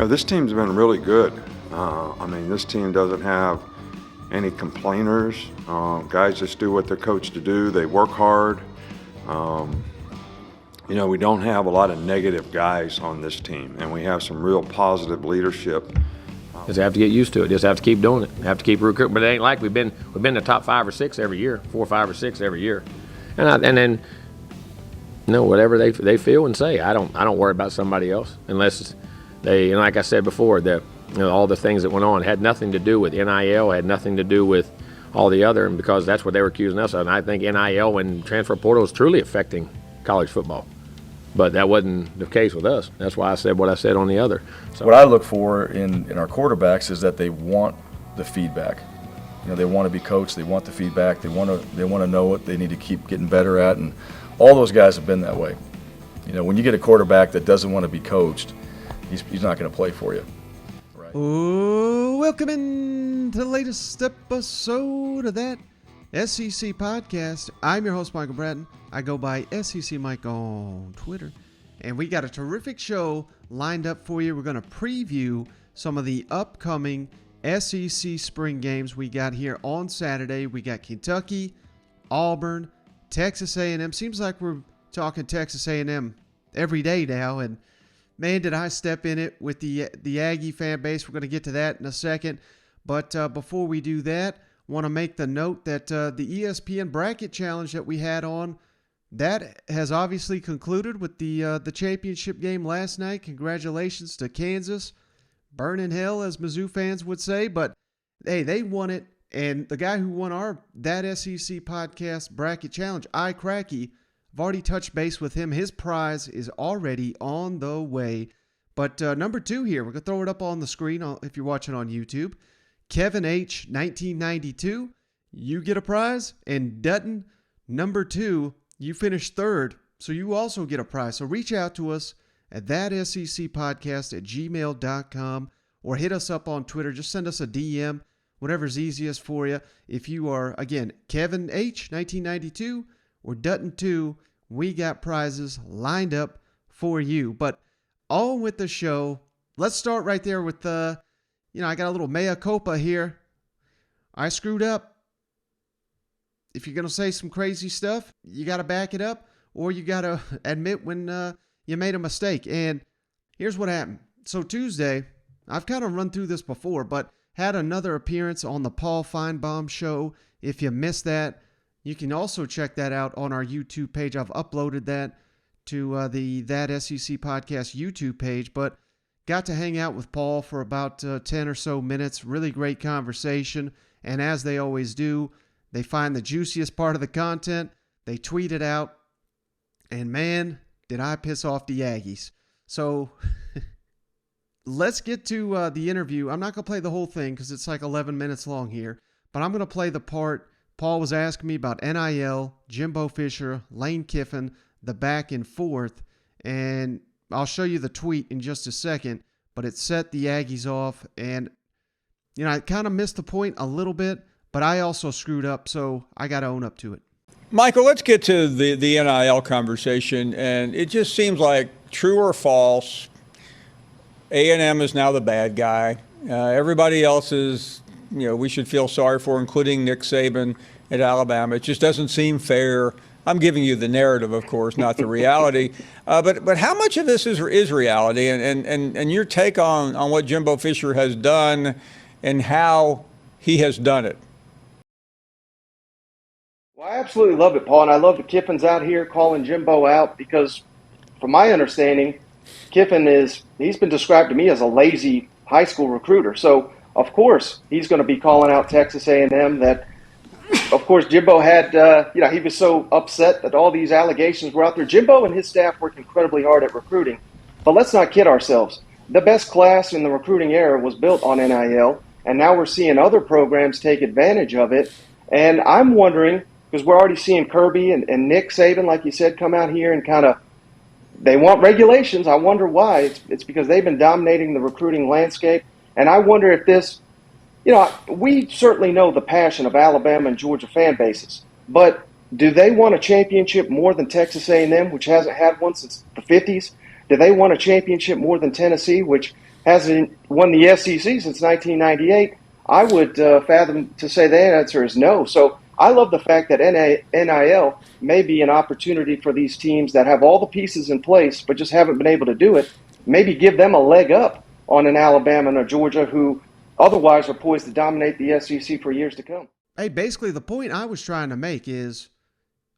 This team's been really good. This team doesn't have any complainers. Guys just do what they're coached to do. They work hard. We don't have a lot of negative guys on this team, and we have some real positive leadership. Just have to get used to it. Just have to keep doing it. Have to keep recruiting. But it ain't like we've been the top 5 or 6 every year, 4, 5, or 6 every year. And then whatever they feel and say. I don't worry about somebody else unless they, like I said before, that all the things that went on had nothing to do with NIL, had nothing to do with all the other, and because that's what they were accusing us of. And I think NIL and transfer portal is truly affecting college football. But that wasn't the case with us. That's why I said what I said on the other. So what I look for in our quarterbacks is that they want the feedback. They want to be coached. They want the feedback. They want to know what they need to keep getting better at, and all those guys have been that way. When you get a quarterback that doesn't want to be coached, he's not going to play for you. Right. Ooh, welcome in to the latest episode of that SEC podcast. I'm your host, Michael Bratton. I go by SEC Mike on Twitter. And we got a terrific show lined up for you. We're going to preview some of the upcoming SEC spring games we got here on Saturday. We got Kentucky, Auburn, Texas A&M. Seems like we're talking Texas A&M every day now. And man, did I step in it with the Aggie fan base. We're going to get to that in a second. But before we do that, want to make the note that the ESPN bracket challenge that we had on, that has obviously concluded with the championship game last night. Congratulations to Kansas. Burning hell, as Mizzou fans would say. But, hey, they won it. And the guy who won that SEC podcast bracket challenge, Cracky, I've already touched base with him. His prize is already on the way. But number 2 here, we're going to throw it up on the screen if you're watching on YouTube. Kevin H., 1992, you get a prize. And Dutton, number 2, you finished 3rd, so you also get a prize. So reach out to us at thatsecpodcast@gmail.com or hit us up on Twitter. Just send us a DM, whatever's easiest for you. If you are, again, Kevin H., 1992, or Dutton 2, we got prizes lined up for you. But on with the show, let's start right there with I got a little mea culpa here. I screwed up. If you're going to say some crazy stuff, you got to back it up, or you got to admit when you made a mistake. And here's what happened. So Tuesday, I've kind of run through this before, but had another appearance on the Paul Finebaum show. If you missed that, you can also check that out on our YouTube page. I've uploaded that to the That SEC Podcast YouTube page, but got to hang out with Paul for about 10 or so minutes. Really great conversation. And as they always do, they find the juiciest part of the content, they tweet it out, and man, did I piss off the Aggies. So let's get to the interview. I'm not going to play the whole thing because it's like 11 minutes long here, but I'm going to play the part Paul was asking me about NIL, Jimbo Fisher, Lane Kiffin, the back and forth, and I'll show you the tweet in just a second, but it set the Aggies off, and I kind of missed the point a little bit, but I also screwed up, so I got to own up to it. Michael, let's get to the NIL conversation, and it just seems like true or false, A&M is now the bad guy. Everybody else is, we should feel sorry for, including Nick Saban at Alabama. It just doesn't seem fair. I'm giving you the narrative, of course, not the reality. But how much of this is reality, and your take on what Jimbo Fisher has done and how he has done it? Well, I absolutely love it, Paul, and I love that Kiffin's out here calling Jimbo out because, from my understanding, Kiffin he's been described to me as a lazy high school recruiter. So, of course, he's going to be calling out Texas A&M that, of course, Jimbo had, he was so upset that all these allegations were out there. Jimbo and his staff worked incredibly hard at recruiting, but let's not kid ourselves. The best class in the recruiting era was built on NIL, and now we're seeing other programs take advantage of it, and I'm wondering, because we're already seeing Kirby and Nick Saban, like you said, come out here and kind of, they want regulations. I wonder why. It's because they've been dominating the recruiting landscape. And I wonder if this, we certainly know the passion of Alabama and Georgia fan bases. But do they want a championship more than Texas A&M, which hasn't had one since the 50s? Do they want a championship more than Tennessee, which hasn't won the SEC since 1998, I would fathom to say the answer is no. So I love the fact that NIL may be an opportunity for these teams that have all the pieces in place but just haven't been able to do it. Maybe give them a leg up on an Alabama and a Georgia who otherwise are poised to dominate the SEC for years to come. Hey, basically the point I was trying to make is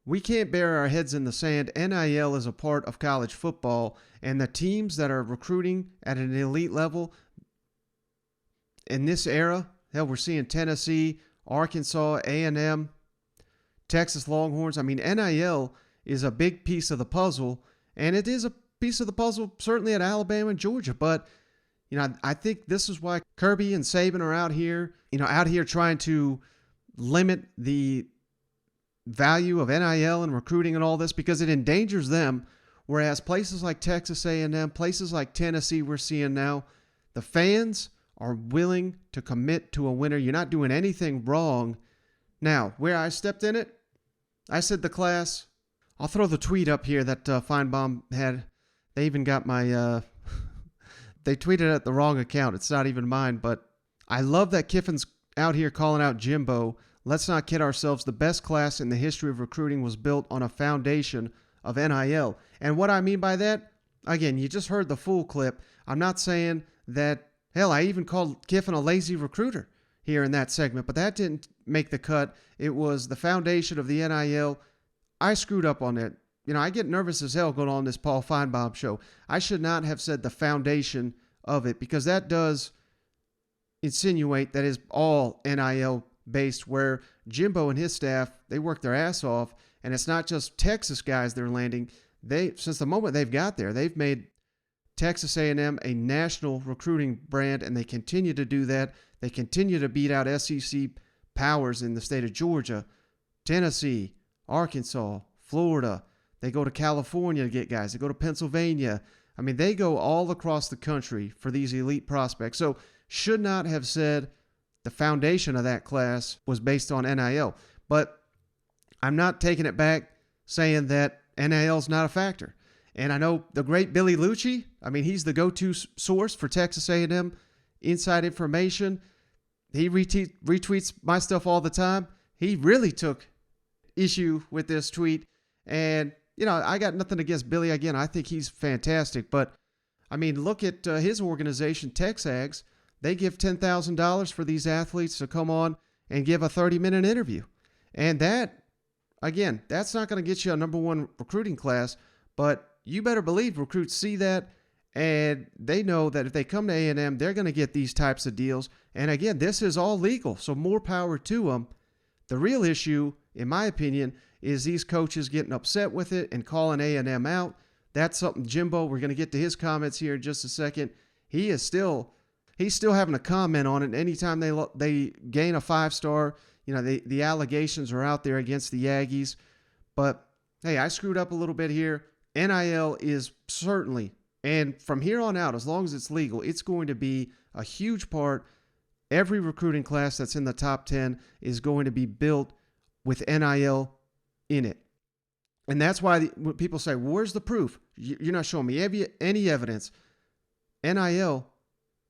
we can't bury our heads in the sand. NIL is a part of college football, and the teams that are recruiting at an elite level in this era, hell, we're seeing Tennessee, Arkansas, A&M, Texas Longhorns. I mean, NIL is a big piece of the puzzle, and it is a piece of the puzzle certainly at Alabama and Georgia. But, I think this is why Kirby and Saban are out here trying to limit the value of NIL and recruiting and all this, because it endangers them. Whereas places like Texas A&M, places like Tennessee, we're seeing now, the fans are willing to commit to a winner. You're not doing anything wrong. Now, where I stepped in it, I said the class. I'll throw the tweet up here that Finebaum had. They even got my, they tweeted at the wrong account. It's not even mine, but I love that Kiffin's out here calling out Jimbo. Let's not kid ourselves. The best class in the history of recruiting was built on a foundation of NIL. And what I mean by that, again, you just heard the full clip. I'm not saying that, hell, I even called Kiffin a lazy recruiter here in that segment, but that didn't make the cut. It was the foundation of the NIL. I screwed up on it. I get nervous as hell going on this Paul Finebaum show. I should not have said the foundation of it, because that does insinuate that is all NIL based, where Jimbo and his staff, they work their ass off, and it's not just Texas guys they're landing. Since the moment they've got there, they've made Texas A&M a national recruiting brand, and they continue to do that. They continue to beat out SEC powers in the state of Georgia, Tennessee, Arkansas, Florida. They go to California to get guys. They go to Pennsylvania. I mean, they go all across the country for these elite prospects. So should not have said the foundation of that class was based on NIL. But I'm not taking it back saying that NIL is not a factor. And I know the great Billy Lucci, I mean, he's the go-to source for Texas A&M inside information. He retweets my stuff all the time. He really took issue with this tweet. And, I got nothing against Billy. Again, I think he's fantastic. But, I mean, look at his organization, TexAgs. They give $10,000 for these athletes to come on and give a 30-minute interview. And that, again, that's not going to get you a number one recruiting class, but you better believe recruits see that, and they know that if they come to A&M, they're going to get these types of deals. And again, this is all legal, so more power to them. The real issue, in my opinion, is these coaches getting upset with it and calling A&M out. That's something Jimbo, we're going to get to his comments here in just a second. He's still having a comment on it. Anytime they gain a 5-star, the allegations are out there against the Aggies. But, hey, I screwed up a little bit here. NIL is certainly, and from here on out, as long as it's legal, it's going to be a huge part. Every recruiting class that's in the top 10 is going to be built with NIL in it. And that's why when people say, well, where's the proof? You're not showing me any evidence. NIL,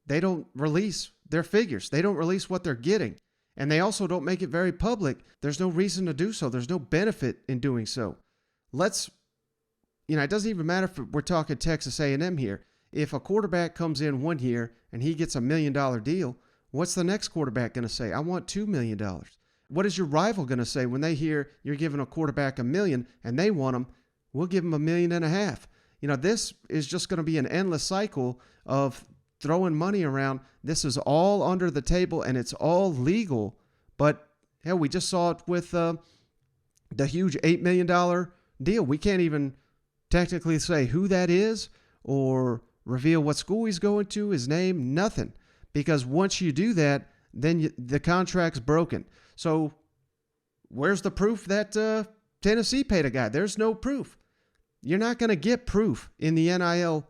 they don't release their figures. They don't release what they're getting. And they also don't make it very public. There's no reason to do so. There's no benefit in doing so. It doesn't even matter if we're talking Texas A&M here. If a quarterback comes in 1 year and he gets $1 million deal, what's the next quarterback going to say? I want $2 million. What is your rival going to say when they hear you're giving a quarterback $1 million and they want him? We'll give him $1.5 million. This is just going to be an endless cycle of throwing money around. This is all under the table and it's all legal. But hell, we just saw it with the huge $8 million deal. We can't even technically say who that is or reveal what school he's going to, his name, nothing. Because once you do that, then the contract's broken. So where's the proof that Tennessee paid a guy? There's no proof. You're not going to get proof in the NIL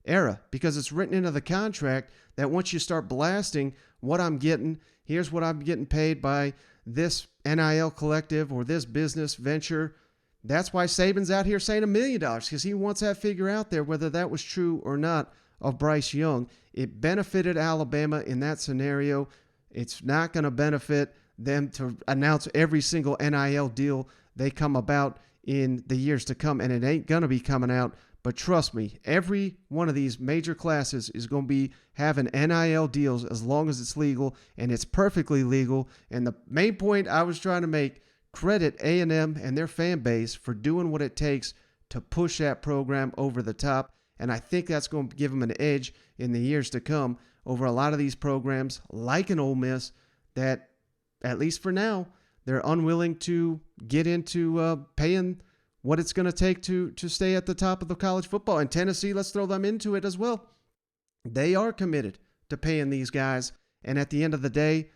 era because it's written into the contract that once you start blasting what I'm getting, here's what I'm getting paid by this NIL collective or this business venture. That's why Saban's out here saying $1 million, because he wants that figure out there, whether that was true or not of Bryce Young. It benefited Alabama in that scenario. It's not going to benefit them to announce every single NIL deal they come about in the years to come, and it ain't going to be coming out. But trust me, every one of these major classes is going to be having NIL deals as long as it's legal, and it's perfectly legal. And the main point I was trying to make, credit A&M and their fan base for doing what it takes to push that program over the top. And I think that's going to give them an edge in the years to come over a lot of these programs like an Ole Miss that, at least for now, they're unwilling to get into paying what it's going to take to stay at the top of the college football. And Tennessee, let's throw them into it as well. They are committed to paying these guys. And at the end of the day,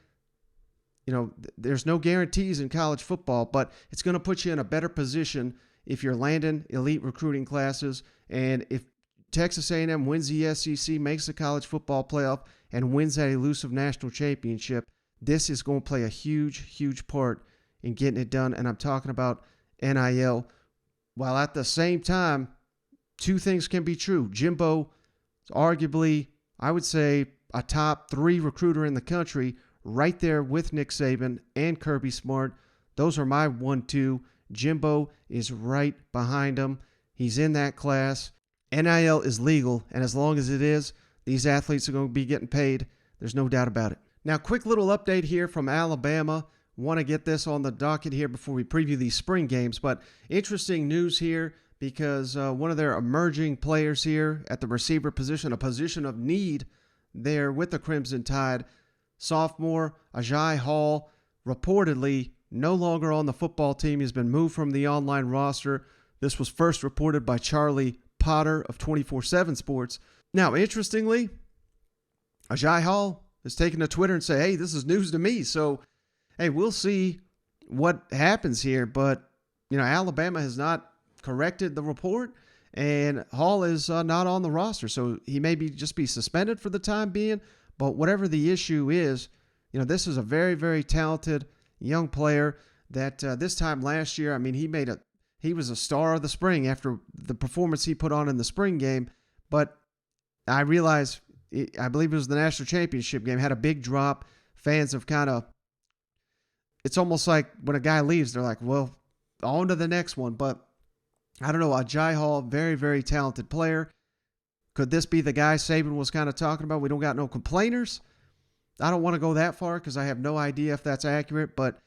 there's no guarantees in college football, but it's going to put you in a better position if you're landing elite recruiting classes. And if Texas A&M wins the SEC, makes the college football playoff, and wins that elusive national championship, this is going to play a huge, huge part in getting it done. And I'm talking about NIL. While at the same time, two things can be true. Jimbo is arguably, I would say, a top 3 recruiter in the country, right there with Nick Saban and Kirby Smart. Those are my 1-2. Jimbo is right behind him. He's in that class. NIL is legal, and as long as it is, these athletes are going to be getting paid. There's no doubt about it. Now, quick little update here from Alabama. Want to get this on the docket here before we preview these spring games, but interesting news here because one of their emerging players here at the receiver position, a position of need there with the Crimson Tide, sophomore Agiye Hall, reportedly no longer on the football team. He's been moved from the online roster. This was first reported by Charlie Potter of 24/7 Sports. Now, interestingly, Agiye Hall has taken to Twitter and said, hey, this is news to me. So, hey, we'll see what happens here. But, Alabama has not corrected the report, and Hall is not on the roster. So he may just be suspended for the time being. But whatever the issue is, this is a very, very talented young player that this time last year, he was a star of the spring after the performance he put on in the spring game. But I realize, I believe it was the national championship game, had a big drop. Fans have it's almost like when a guy leaves, they're like, well, on to the next one. But I don't know, Agiye Hall, very, very talented player. Could this be the guy Saban was kind of talking about? We don't got no complainers. I don't want to go that far because I have no idea if that's accurate, but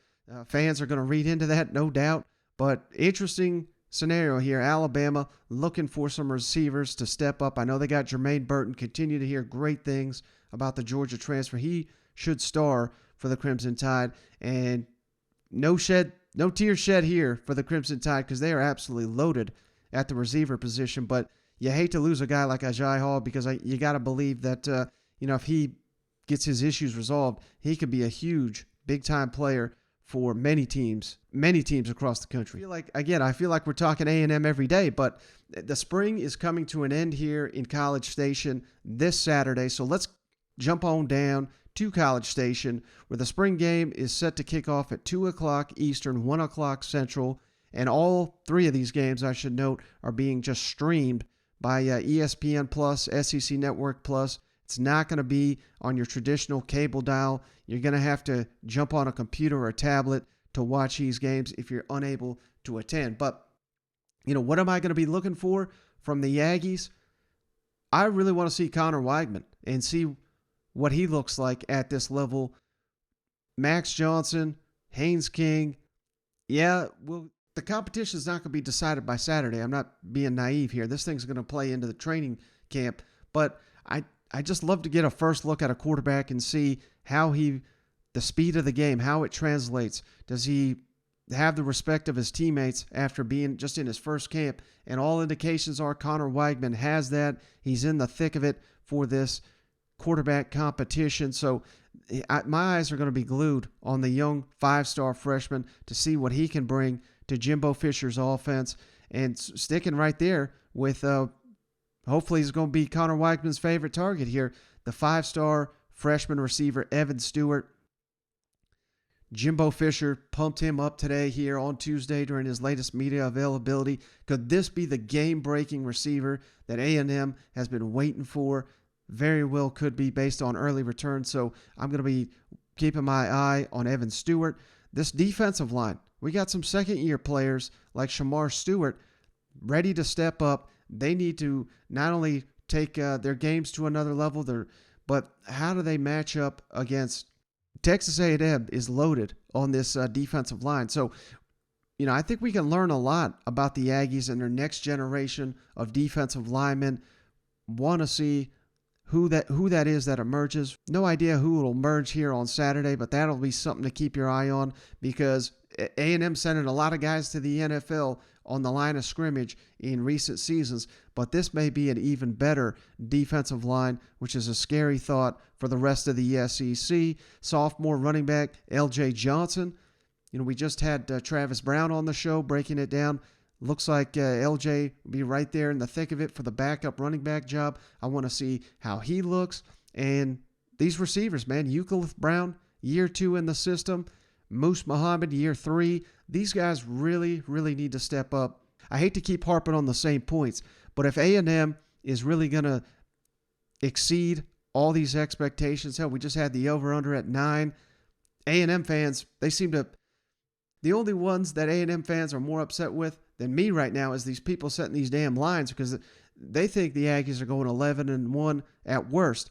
fans are going to read into that, no doubt. But interesting scenario here. Alabama looking for some receivers to step up. I know they got Jermaine Burton. Continue to hear great things about the Georgia transfer. He should star for the Crimson Tide. And no tears shed here for the Crimson Tide because they are absolutely loaded at the receiver position. But you hate to lose a guy like Agiye Hall because you got to believe that, if he gets his issues resolved, he could be a huge, big-time player for many teams across the country. I feel like we're talking A&M every day, but the spring is coming to an end here in College Station this Saturday. So let's jump on down to College Station, where the spring game is set to kick off at 2 o'clock Eastern, 1 o'clock Central. And all 3 of these games, I should note, are being just streamed by ESPN Plus, SEC Network Plus. It's not going to be on your traditional cable dial. You're going to have to jump on a computer or a tablet to watch these games if you're unable to attend. But, what am I going to be looking for from the Aggies? I really want to see Connor Weigman and see what he looks like at this level. Max Johnson, Haynes King. Yeah, well, the competition is not going to be decided by Saturday. I'm not being naive here. This thing's going to play into the training camp. But I just love to get a first look at a quarterback and see how the speed of the game, how it translates. Does he have the respect of his teammates after being just in his first camp? And all indications are Connor Weigman has that. He's in the thick of it for this quarterback competition. So my eyes are going to be glued on the young 5-star freshman to see what he can bring to Jimbo Fisher's offense. And sticking right there with hopefully he's going to be Connor Weigman's favorite target here, the 5-star freshman receiver, Evan Stewart. Jimbo Fisher pumped him up today here on Tuesday during his latest media availability. Could this be the game-breaking receiver that A&M has been waiting for? Very well could be based on early returns. So I'm going to be keeping my eye on Evan Stewart. This defensive line, we got some second-year players like Shamar Stewart ready to step up. They need to not only take their games to another level, but how do they match up against Texas A&M is loaded on this defensive line. So, I think we can learn a lot about the Aggies and their next generation of defensive linemen. Want to see who that is that emerges. No idea who will emerge here on Saturday, but that'll be something to keep your eye on because A&M sending a lot of guys to the NFL on the line of scrimmage in recent seasons, but this may be an even better defensive line, which is a scary thought for the rest of the SEC. Sophomore running back L.J. Johnson. We just had Travis Brown on the show breaking it down. Looks like LJ will be right there in the thick of it for the backup running back job. I want to see how he looks. And these receivers, man, Euclid Brown, year 2 in the system. Moose Muhammad, year 3. These guys really, really need to step up. I hate to keep harping on the same points, but if A&M is really going to exceed all these expectations, hell, we just had the over-under at 9. A&M fans, they seem to... The only ones that A&M fans are more upset with than me right now is these people setting these damn lines because they think the Aggies are going 11-1 at worst.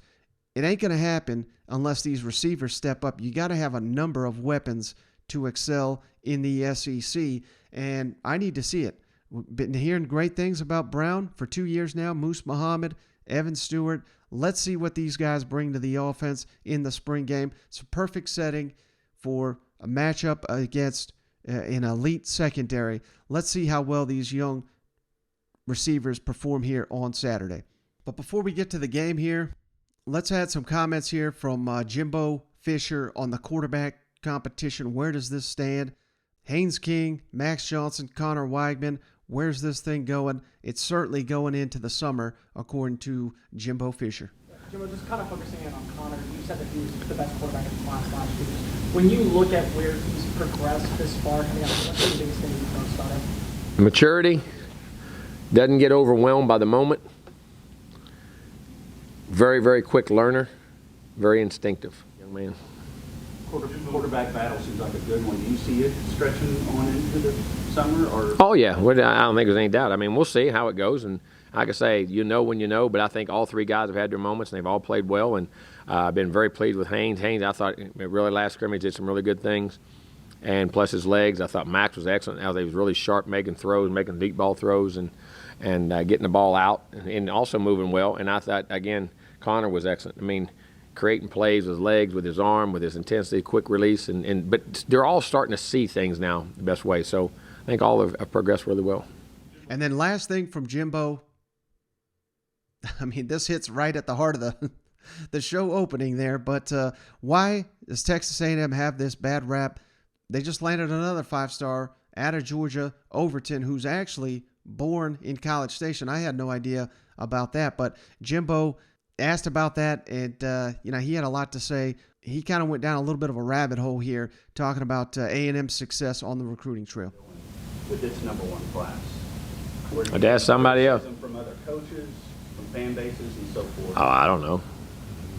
It ain't going to happen unless these receivers step up. You got to have a number of weapons to excel in the SEC, and I need to see it. We've been hearing great things about Brown for 2 years now, Moose Muhammad, Evan Stewart. Let's see what these guys bring to the offense in the spring game. It's a perfect setting for a matchup against an elite secondary. Let's see how well these young receivers perform here on Saturday. But before we get to the game here, let's add some comments here from Jimbo Fisher on the quarterback competition. Where does this stand? Haynes King, Max Johnson, Connor Weigman. Where's this thing going? It's certainly going into the summer, according to Jimbo Fisher. Jimbo, just kind of focusing in on Connor, you said that he was the best quarterback in the class last year. When you look at where he's progressed this far coming out, what's the biggest thing you've noticed about him? Maturity. Doesn't get overwhelmed by the moment. Very, very quick learner. Very instinctive young man. Quarterback battle seems like a good one. Do you see it stretching on into the summer? Or? Oh, yeah. Well, I don't think there's any doubt. I mean, we'll see how it goes. And like I say, you know when you know, but I think all 3 guys have had their moments, and they've all played well. And I've been very pleased with Haynes. Haynes, I thought, really last scrimmage did some really good things. And plus his legs, I thought Max was excellent. He was really sharp making throws, making deep ball throws, and getting the ball out, and also moving well. And I thought, again, Connor was excellent. I mean, creating plays with his legs, with his arm, with his intensity, quick release. But they're all starting to see things now the best way. So I think all have progressed really well. And then last thing from Jimbo, I mean, this hits right at the heart of the show opening there. But why does Texas A&M have this bad rap? They just landed another 5-star out of Georgia, Overton, who's actually born in College Station. I had no idea about that. But Jimbo asked about that, and he had a lot to say. He kind of went down a little bit of a rabbit hole here, talking about A&M's success on the recruiting trail. With its number 1 class. Where do you I'd ask somebody else. From other coaches, from fan bases, and so forth. Oh, I don't know.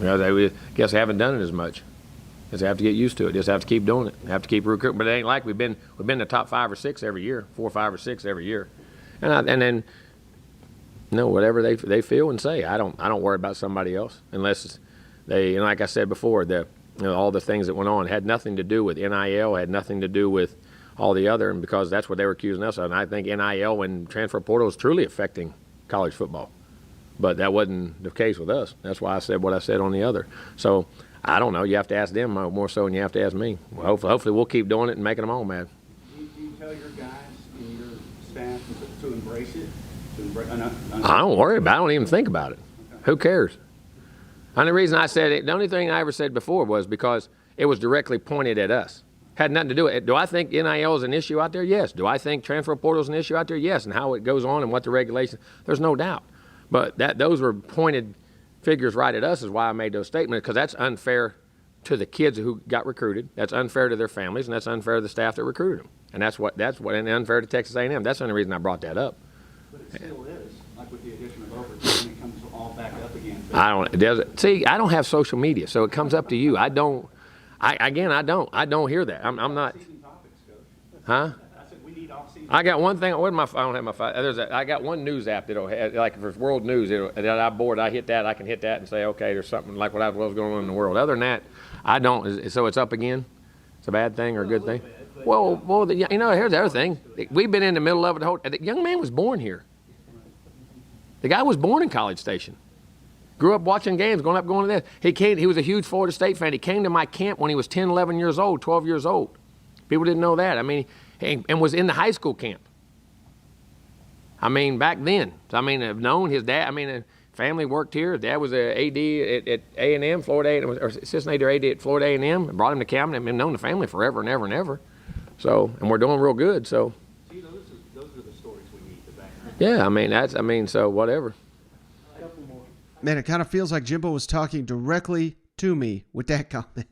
I guess they haven't done it as much. Just have to get used to it. Just have to keep doing it. Have to keep recruiting. But it ain't like we've been the top 5 or 6 every year, 4, 5, or 6 every year, and then. No, whatever they feel and say. I don't worry about somebody else unless they. Like I said before, all the things that went on had nothing to do with NIL, had nothing to do with all the other, and because that's what they were accusing us of. And I think NIL and transfer portal is truly affecting college football, but that wasn't the case with us. That's why I said what I said on the other. So I don't know. You have to ask them more so than you have to ask me. Well, hopefully we'll keep doing it and making them all mad. Do you tell your guys and your staff to embrace it? I don't worry about it. I don't even think about it. Okay. Who cares? The only reason I said it, the only thing I ever said before was because it was directly pointed at us. Had nothing to do with it. Do I think NIL is an issue out there? Yes. Do I think transfer portal is an issue out there? Yes. And how it goes on and what the regulations, there's no doubt. But those were pointed figures right at us is why I made those statements, because that's unfair to the kids who got recruited. That's unfair to their families, and that's unfair to the staff that recruited them. And that's what and unfair to Texas A&M. That's the only reason I brought that up. But it still is, like with the addition of Auburn, when it comes all back up again. I don't have social media, so it comes up to you. I don't hear that. I'm not. Off-season topics, Coach. Huh? I said we need off-season. I got one thing. I don't have my phone. I got one news app that'll have, like for world news. That I board. I hit that. I can hit that and say, okay, there's something like what was going on in the world. Other than that, I don't. So it's up again. It's a bad thing or a good thing. Well, here's the other thing. We've been in the middle of it. The young man was born here. The guy was born in College Station. Grew up watching games, going to this. He was a huge Florida State fan. He came to my camp when he was 10, 11 years old, 12 years old. People didn't know that. I mean, and was in the high school camp. I mean, back then. So, I mean, I've known his dad. I mean, family worked here. His dad was an AD at A&M, Florida A&M, or assistant AD or AD at Florida A&M. Brought him to camp and known the family forever and ever and ever. So, and we're doing real good. So. See, those are the stories we need to back up. Yeah, so whatever. Man, it kind of feels like Jimbo was talking directly to me with that comment.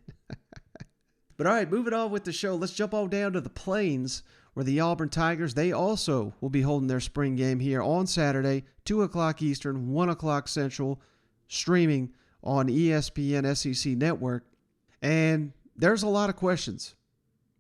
But all right, moving on with the show. Let's jump on down to the Plains, where the Auburn Tigers, they also will be holding their spring game here on Saturday, 2 o'clock Eastern, 1 o'clock Central, streaming on ESPN SEC Network. And there's a lot of questions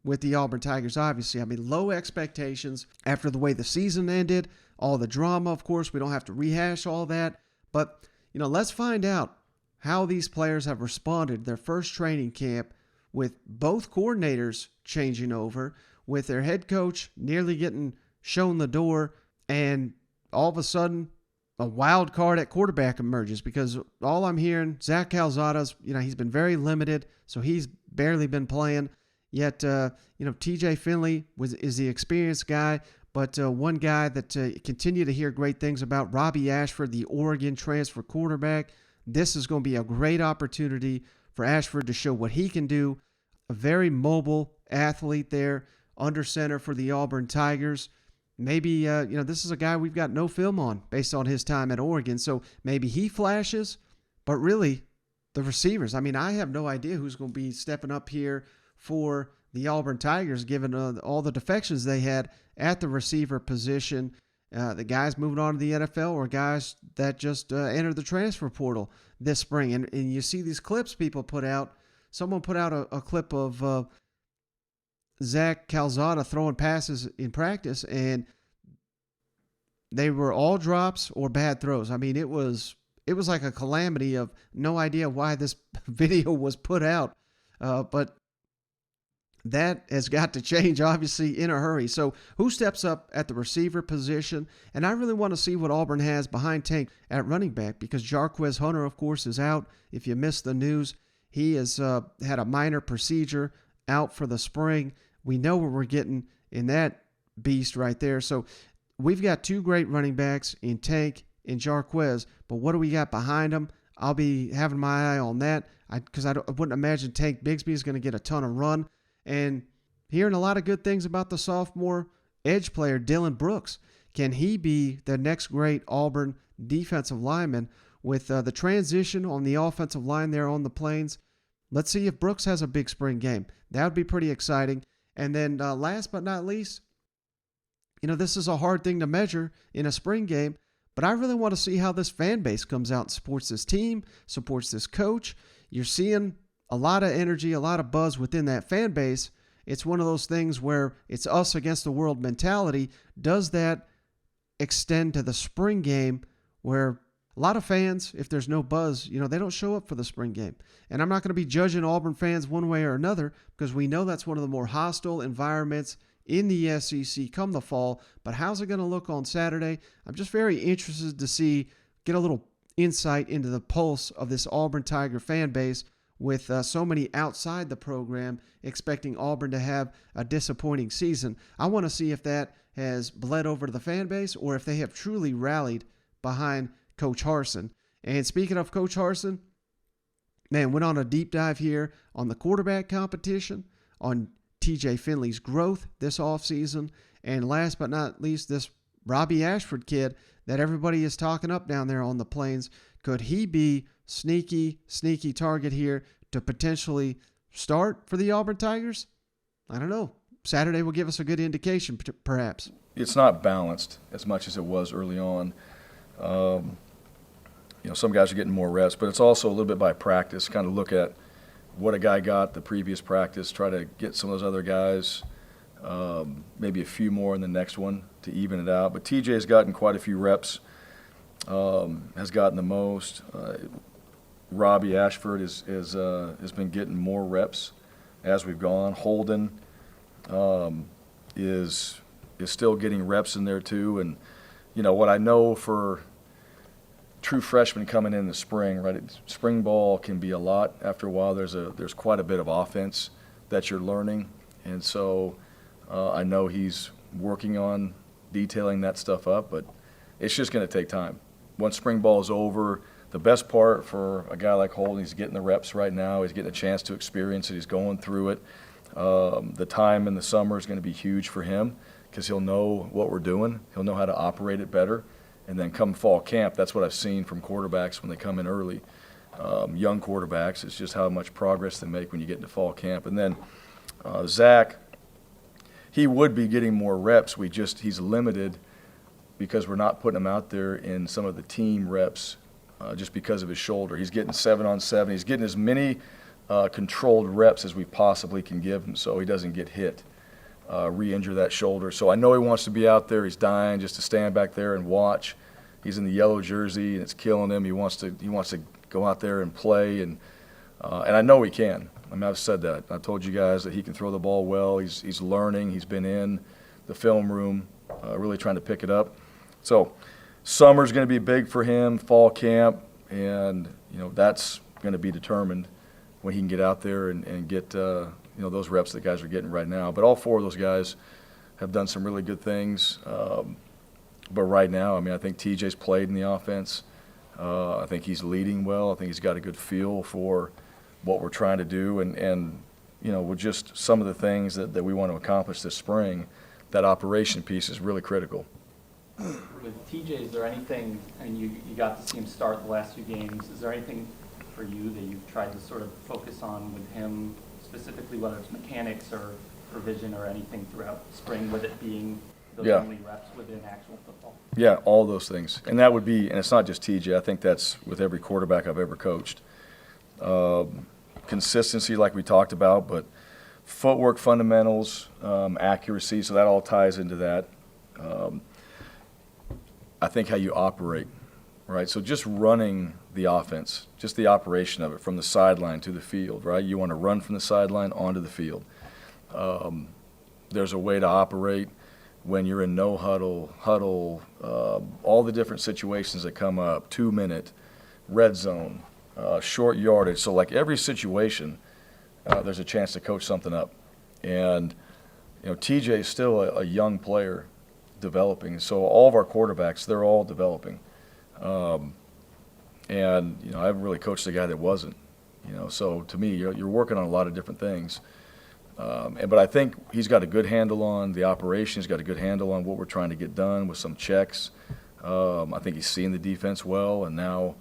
with the Auburn Tigers, obviously. I mean, low expectations after the way the season ended, all the drama, of course. We don't have to rehash all that. But, let's find out how these players have responded their first training camp with both coordinators changing over, with their head coach nearly getting shown the door, and all of a sudden a wild card at quarterback emerges, because all I'm hearing, Zach Calzada's, he's been very limited, so he's barely been playing. Yet, TJ Finley is the experienced guy, but one guy that continue to hear great things about, Robbie Ashford, the Oregon transfer quarterback. This is going to be a great opportunity for Ashford to show what he can do. A very mobile athlete there, under center for the Auburn Tigers. Maybe, this is a guy we've got no film on based on his time at Oregon, so maybe he flashes. But really, the receivers, I have no idea who's going to be stepping up here for the Auburn Tigers, given all the defections they had at the receiver position. The guys moving on to the NFL or guys that just entered the transfer portal this spring. And you see these clips people put out. Someone put out a clip of Zach Calzada throwing passes in practice, and they were all drops or bad throws. It was like a calamity of no idea why this video was put out. But that has got to change, obviously, in a hurry. So who steps up at the receiver position? And I really want to see what Auburn has behind Tank at running back, because Jarquez Hunter, of course, is out. If you missed the news, he has had a minor procedure, out for the spring. We know what we're getting in that beast right there. So we've got two great running backs in Tank and Jarquez, but what do we got behind them? I'll be having my eye on that, because I wouldn't imagine Tank Bigsby is going to get a ton of run. And hearing a lot of good things about the sophomore edge player, Dylan Brooks. Can he be the next great Auburn defensive lineman with the transition on the offensive line there on the Plains? Let's see if Brooks has a big spring game. That would be pretty exciting. And then last but not least, this is a hard thing to measure in a spring game, but I really want to see how this fan base comes out and supports this team, supports this coach. You're seeing a lot of energy, a lot of buzz within that fan base. It's one of those things where it's us against the world mentality. Does that extend to the spring game, where a lot of fans, if there's no buzz, they don't show up for the spring game? And I'm not going to be judging Auburn fans one way or another, because we know that's one of the more hostile environments in the SEC come the fall. But how's it going to look on Saturday? I'm just very interested to get a little insight into the pulse of this Auburn Tiger fan base, with so many outside the program expecting Auburn to have a disappointing season. I want to see if that has bled over to the fan base, or if they have truly rallied behind Coach Harsin. And speaking of Coach Harsin, man, went on a deep dive here on the quarterback competition, on TJ Finley's growth this offseason, and last but not least, this Robbie Ashford kid that everybody is talking up down there on the Plains. Could he be sneaky target here to potentially start for the Auburn Tigers? I don't know. Saturday will give us a good indication, perhaps. It's not balanced as much as it was early on. Some guys are getting more reps, but it's also a little bit by practice. Kind of look at what a guy got the previous practice, try to get some of those other guys, maybe a few more in the next one to even it out. But TJ's gotten quite a few reps, has gotten the most. Robbie Ashford has been getting more reps as we've gone. Holden is still getting reps in there too. And what I know for true freshmen coming in the spring, right? Spring ball can be a lot. After a while, there's quite a bit of offense that you're learning, and so I know he's working on detailing that stuff up. But it's just going to take time. Once spring ball is over, the best part for a guy like Holden, he's getting the reps right now. He's getting a chance to experience it. He's going through it. The time in the summer is going to be huge for him because he'll know what we're doing. He'll know how to operate it better. And then come fall camp, that's what I've seen from quarterbacks when they come in early. Young quarterbacks, it's just how much progress they make when you get into fall camp. And then Zach, he would be getting more reps. He's limited because we're not putting him out there in some of the team reps just because of his shoulder. He's getting 7-on-7. He's getting as many controlled reps as we possibly can give him so he doesn't get hit. Re-injure that shoulder. So I know he wants to be out there. He's dying just to stand back there and watch. He's in the yellow jersey and it's killing him. He wants to go out there and play, and I know he can. I mean, I've said that. I told you guys that he can throw the ball well. He's learning. He's been in the film room, really trying to pick it up. So summer's going to be big for him. Fall camp, and that's going to be determined when he can get out there and get those reps that guys are getting right now. But all four of those guys have done some really good things. But right now, I mean, I think TJ's played in the offense. I think he's leading well. I think he's got a good feel for what we're trying to do. And with just some of the things that we want to accomplish this spring, that operation piece is really critical. With TJ, is there anything, and you got to see him start the last few games, is there anything for you that you've tried to sort of focus on with him specifically, whether it's mechanics or vision or anything throughout spring, with it being those only reps within actual football? Yeah, all those things. And that would be, and it's not just TJ, I think that's with every quarterback I've ever coached. Consistency, like we talked about, but footwork fundamentals, accuracy, so that all ties into that. I think how you operate, right? So just running the offense, just the operation of it from the sideline to the field, right? You want to run from the sideline onto the field. There's a way to operate when you're in no huddle, all the different situations that come up, 2-minute, red zone, short yardage. So like every situation, there's a chance to coach something up. And, TJ is still a young player developing. So all of our quarterbacks, they're all developing. And, I haven't really coached a guy that wasn't, so to me, you're working on a lot of different things. But I think he's got a good handle on the operation. He's got a good handle on what we're trying to get done with some checks. I think he's seeing the defense well, and now,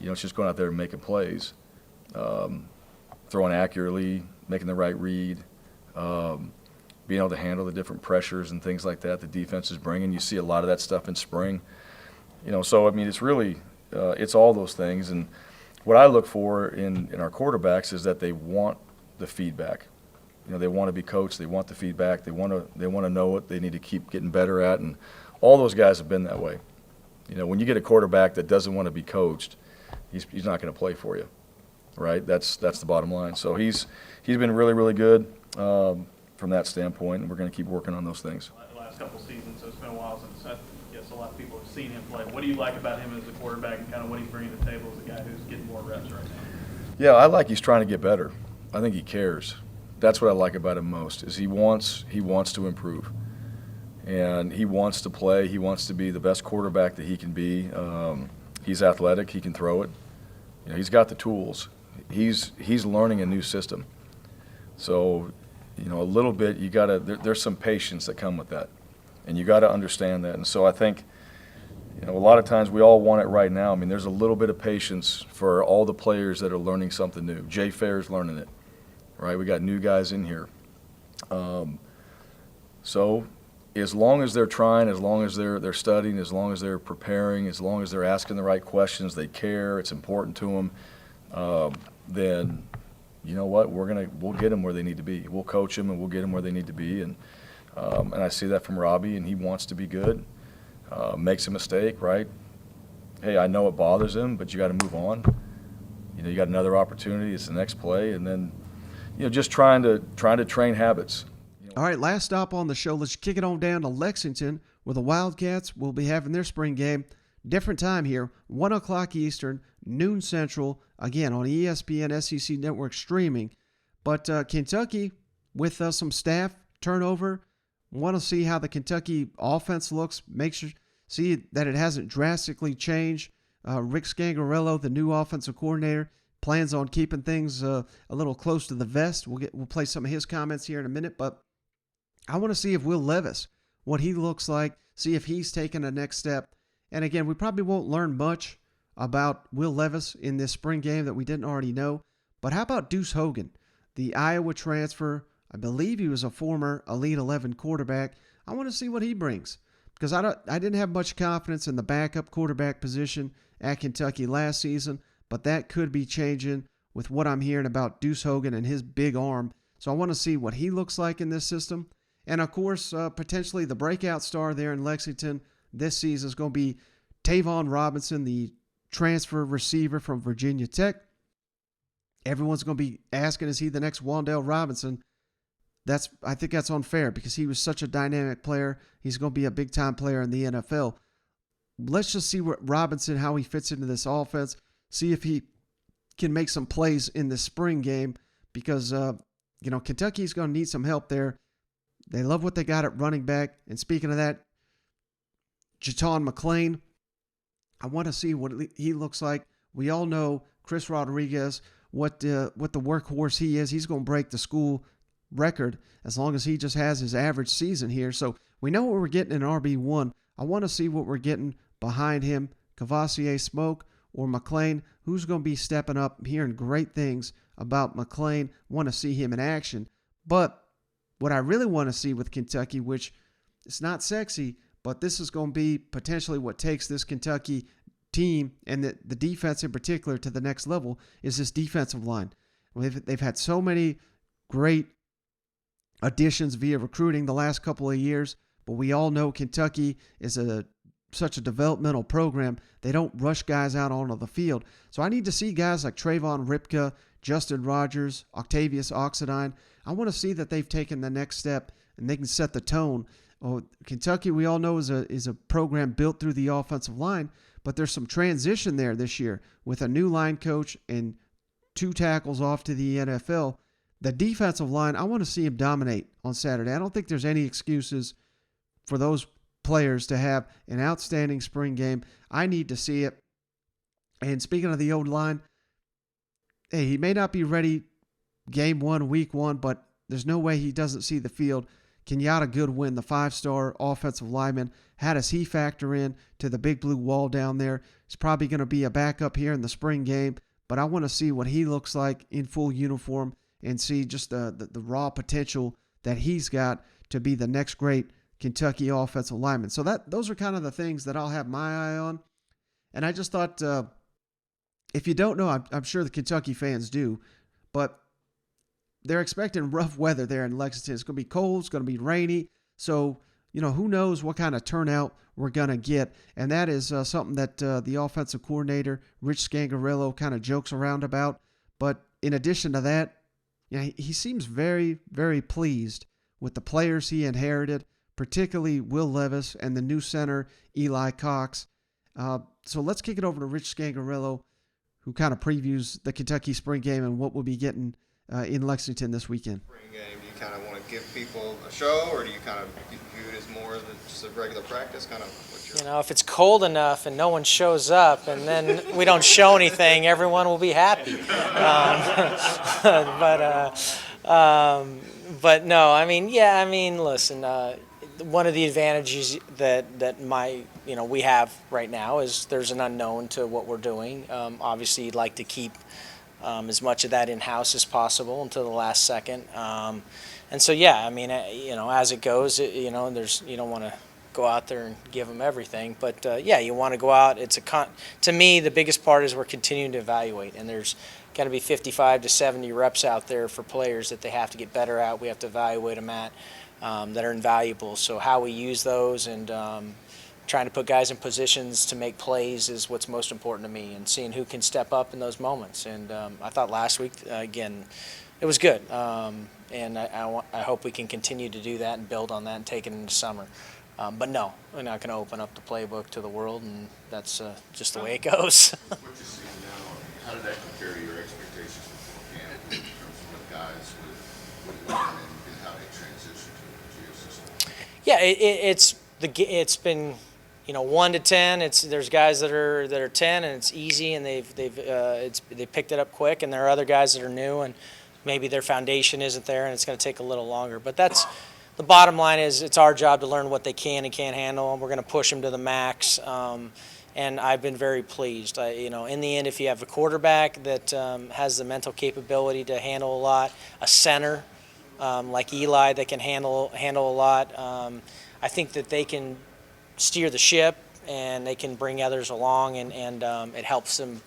it's just going out there and making plays, throwing accurately, making the right read, being able to handle the different pressures and things like that the defense is bringing. You see a lot of that stuff in spring. So, I mean, it's really it's all those things. And what I look for in our quarterbacks is that they want the feedback. They want to be coached. They want the feedback. They want to know what they need to keep getting better at. And all those guys have been that way. When you get a quarterback that doesn't want to be coached, he's not going to play for you, right? That's the bottom line. So he's been really, really good from that standpoint, and we're going to keep working on those things. The last couple of seasons, so it's been a while since I guess a lot of people have seen him play. What do you like about him as a quarterback and kind of what he's bringing to the table as a guy who's getting more reps right now? Yeah, I like he's trying to get better. I think he cares. That's what I like about him most, is he wants to improve. And he wants to play. He wants to be the best quarterback that he can be. He's athletic. He can throw it. He's got the tools. He's learning a new system. So, a little bit, you got to, there's some patience that come with that. And you got to understand that. And so I think, You know, a lot of times we all want it right now. I mean, there's a little bit of patience for all the players that are learning something new. Jay Fair's learning it, right? We got new guys in here. So as long as they're trying, as long as they're studying, as long as they're preparing, as long as they're asking the right questions, they care, it's important to them, then you know what, we'll get them where they need to be. We'll coach them and we'll get them where they need to be. And I see that from Robbie, and he wants to be good. Makes a mistake, right? Hey, I know it bothers him, but you got to move on. You know, you got another opportunity. It's the next play, and then, you know, just trying to train habits. All right, last stop on the show. Let's kick it on down to Lexington, where the Wildcats will be having their spring game. Different time here, 1 o'clock Eastern, noon Central, again on ESPN SEC Network streaming. But Kentucky, with some staff turnover, want to see how the Kentucky offense looks. Make sure see that it hasn't drastically changed. Rick Scangarello, the new offensive coordinator, plans on keeping things a little close to the vest. We'll play some of his comments here in a minute, but I want to see if Will Levis, what he looks like, see if he's taken a next step. And again, we probably won't learn much about Will Levis in this spring game that we didn't already know. But how about Deuce Hogan, the Iowa transfer? I believe he was a former Elite 11 quarterback. I want to see what he brings because I didn't have much confidence in the backup quarterback position at Kentucky last season, but that could be changing with what I'm hearing about Deuce Hogan and his big arm. So I want to see what he looks like in this system. And, of course, potentially the breakout star there in Lexington this season is going to be Tavon Robinson, the transfer receiver from Virginia Tech. Everyone's going to be asking, is he the next Wan'Dale Robinson? I think that's unfair because he was such a dynamic player. He's going to be a big-time player in the NFL. Let's just see what Robinson, how he fits into this offense, see if he can make some plays in the spring game because, Kentucky's going to need some help there. They love what they got at running back. And speaking of that, Jaton McClain, I want to see what he looks like. We all know Chris Rodriguez, what the workhorse he is. He's going to break the school record as long as he just has his average season here. So we know what we're getting in RB1. I want to see what we're getting behind him, Cavassier Smoke or McClain. Who's going to be stepping up? I'm hearing great things about McClain. Want to see him in action. But what I really want to see with Kentucky, which it's not sexy, but this is going to be potentially what takes this Kentucky team and the defense in particular to the next level, is this defensive line. They've had so many great additions via recruiting the last couple of years, but we all know Kentucky is such a developmental program. They don't rush guys out onto the field. So I need to see guys like Trayvon Ripka, Justin Rogers, Octavius Oxidine. I want to see that they've taken the next step and they can set the tone. Kentucky, we all know, is a program built through the offensive line, but there's some transition there this year with a new line coach and 2 tackles off to the NFL. The defensive line, I want to see him dominate on Saturday. I don't think there's any excuses for those players to have an outstanding spring game. I need to see it. And speaking of the O-line, hey, he may not be ready game 1, week 1, but there's no way he doesn't see the field. Kenyatta Goodwin, the 5-star offensive lineman, how does he factor in to the big blue wall down there? He's probably going to be a backup here in the spring game, but I want to see what he looks like in full uniform and see just the raw potential that he's got to be the next great Kentucky offensive lineman. So those are kind of the things that I'll have my eye on. And I just thought, if you don't know, I'm sure the Kentucky fans do, but they're expecting rough weather there in Lexington. It's going to be cold. It's going to be rainy. So, who knows what kind of turnout we're going to get. And that is something that the offensive coordinator, Rich Scangarello, kind of jokes around about. But in addition to that, he seems very, very pleased with the players he inherited, particularly Will Levis and the new center, Eli Cox. So let's kick it over to Rich Scangarello, who kind of previews the Kentucky spring game and what we'll be getting in Lexington this weekend. Spring game, do you kind of want to give people a show, or do you kind of view it as more than just a regular practice? Kind of what's your... If it's cold enough and no one shows up and then we don't show anything, everyone will be happy. But no, listen, the one of the advantages that we have right now is there's an unknown to what we're doing. Obviously, you'd like to keep as much of that in-house as possible until the last second. And so, yeah, I mean, as it goes, you don't want to go out there and give them everything, but yeah, you want to go out. To me, the biggest part is we're continuing to evaluate, and there's got to be 55 to 70 reps out there for players that they have to get better at. We have to evaluate them at that are invaluable. So how we use those and trying to put guys in positions to make plays is what's most important to me, and seeing who can step up in those moments. And I thought last week, again, it was good, and I hope we can continue to do that and build on that and take it into summer. But no, we're not going to open up the playbook to the world, and that's just the way it goes. What you're seeing now, how did that compare to your expectations before camp in terms of what guys would learn and how they transition to your system? Yeah, it's been 1 to 10. There's guys that are 10 and it's easy and they picked it up quick, and there are other guys that are new and maybe their foundation isn't there and it's going to take a little longer. But that's the bottom line is it's our job to learn what they can and can't handle, and we're going to push them to the max. And I've been very pleased. In the end, if you have a quarterback that has the mental capability to handle a lot, a center like Eli that can handle a lot, I think that they can steer the ship and they can bring others along, and it helps them,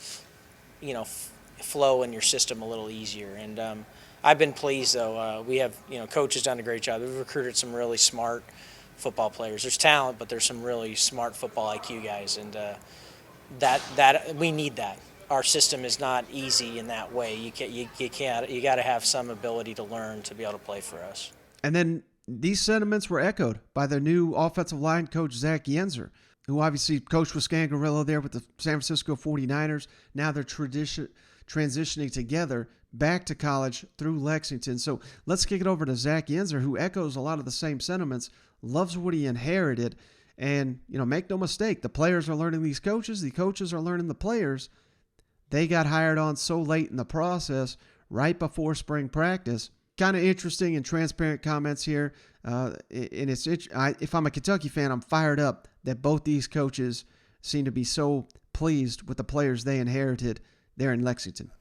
flow in your system a little easier. And I've been pleased, though. We have, Coach has done a great job. We've recruited some really smart football players. There's talent, but there's some really smart football IQ guys, and that we need that. Our system is not easy in that way. You got to have some ability to learn to be able to play for us. And then these sentiments were echoed by their new offensive line coach, Zach Yenser, who obviously coached with Scangarello there with the San Francisco 49ers. Now they're transitioning together back to college through Lexington. So let's kick it over to Zach Yenser, who echoes a lot of the same sentiments, loves what he inherited, and, make no mistake, the players are learning these coaches, the coaches are learning the players. They got hired on so late in the process, right before spring practice. Kind of interesting and transparent comments here. And if I'm a Kentucky fan, I'm fired up that both these coaches seem to be so pleased with the players they inherited there in Lexington.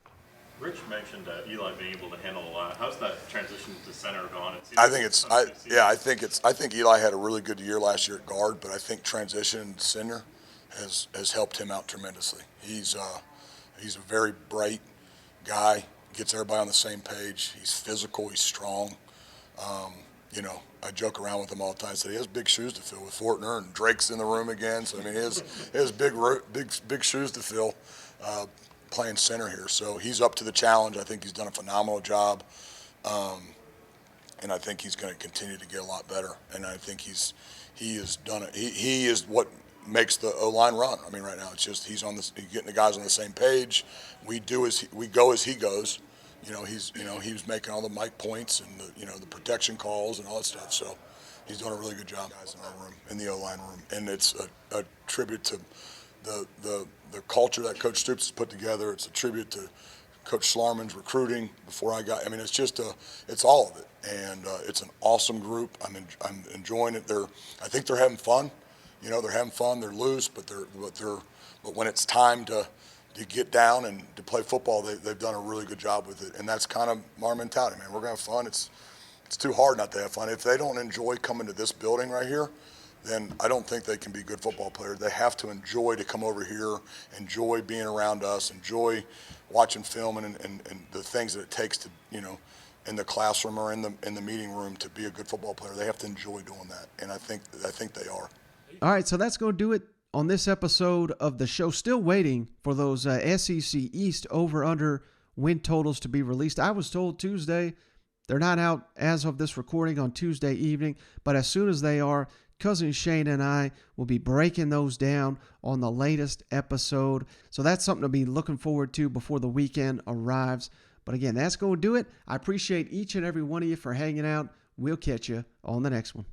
Rich mentioned Eli being able to handle a lot. How's that transition to center gone? I think Eli had a really good year last year at guard, but I think transition to center has helped him out tremendously. He's a very bright guy, gets everybody on the same page. He's physical, he's strong. I joke around with him all the time. I say he has big shoes to fill with Fortner, and Drake's in the room again. So he has big shoes to fill. Playing center here, so he's up to the challenge. I think he's done a phenomenal job, and I think he's going to continue to get a lot better. And I think he is what makes the O-line run. I mean, right now it's just he's getting the guys on the same page. We go as he goes. He's making all the mic points and the protection calls and all that stuff. So he's doing a really good job, guys, in our room, in the O-line room, and it's a tribute to the culture that Coach Stoops has put together. It's a tribute to Coach Schlarman's recruiting before I got. I mean, it's all of it, and it's an awesome group. I'm enjoying it. I think they're having fun. They're having fun. They're loose, but when it's time to get down and to play football, they've done a really good job with it, and that's kind of our mentality, man. We're gonna have fun. It's too hard not to have fun. If they don't enjoy coming to this building right here, then I don't think they can be good football players. They have to enjoy to come over here, enjoy being around us, enjoy watching film and the things that it takes to, in the classroom or in the meeting room to be a good football player. They have to enjoy doing that, and I think they are. All right, so that's going to do it on this episode of the show. Still waiting for those SEC East over-under win totals to be released. I was told Tuesday. They're not out as of this recording on Tuesday evening, but as soon as they are, Cousin Shane and I will be breaking those down on the latest episode. So that's something to be looking forward to before the weekend arrives. But again, that's going to do it. I appreciate each and every one of you for hanging out. We'll catch you on the next one.